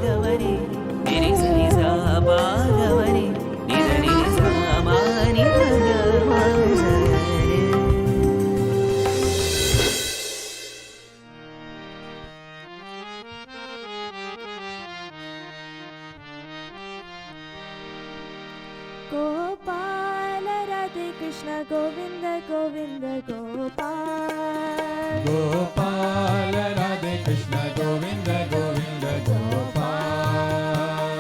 గవరి నిరి సరి సా పా గవరి నిద నిరి సా మా ని ద గ మా స రే. गोपाल राधे कृष्ण गोविंद गोविंद गोपाल गोपाल राधे कृष्ण गोविंद गोविंद गोपाल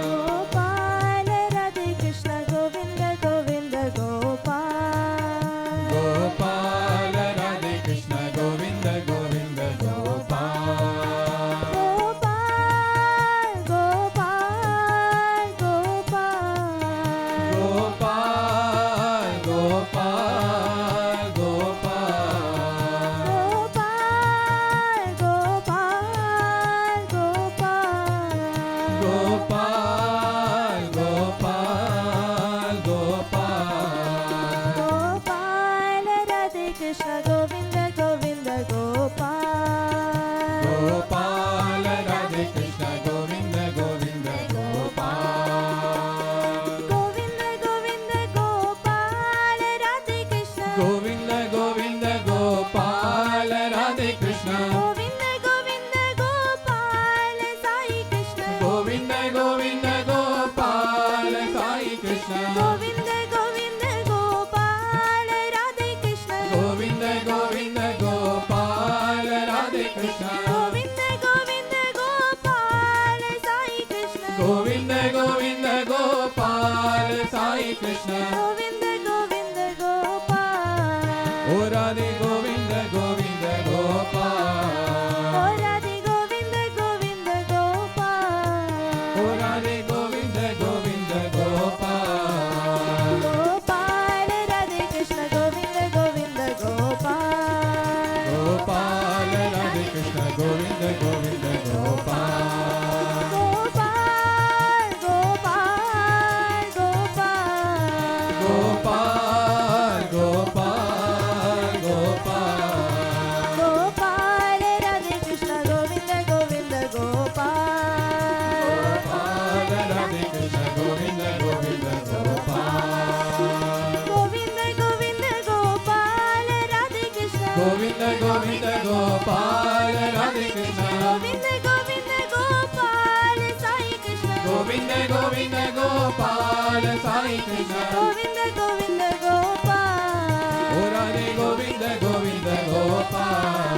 गोपाल राधे कृष्ण गोविंद गोविंद गोपाल गोपाल राधे कृष्ण गोविंद गोविंद गोपाल गोपाल गोपाल गोपाल गोपाल गोपाल गोपाल गोपाल गोपाल गोपाल गोपाल गोपाल गोपाल गोपाल राधे कृष्ण गोविंद गोविंद गोपाल गोपाल राधे कृष्ण गोविंद गोविंद गोपाल गोविंद गोविंद गोपाल राधे कृष्ण गोविंद गोविंद गोपाल राधे कृष्ण गोविंद गोविंद गोपाल साई कृष्ण गोविंद गोविंद गोपाल साई कृष्ण गोविंद गोविंद गोपाल राधे कृष्ण गोविंद गोविंद गोपाल राधे कृष्ण गोविंद गोविंद गोपाल साई कृष्ण गोविंद गोविंद गोपाल साई कृष्ण गोविंद गोविंद गोपाल ओ राधे गोविंद गोविंद गोपाल ओ राधे गोविंद गोविंद गोपाल ओ राधे गोविंद गोविंद गोपाल गोपाल राधे कृष्ण गोविंद गोविंद गोपाल गोपाल राधे कृष्ण गोविंद गोविंद गोपाल गोपाल गोपाल गोपाल गोपाल गोपाल गोपाल गोपाल राधे कृष्ण गोविंद गोविंद गोपाल गोपाल राधे कृष्ण गोविंद गोविंद गोपाल गोविंद गोविंद गोपाल राधे कृष्ण गोविंद गोविंद गोपाल राधे कृष्ण गोविंद गोविंद गोपाल साई कृष्ण गोविंद गोविंद गोपाल साई कृष्ण गोविंद गोविंद गोपाल ओ राधे गोविंद गोविंद गोपाल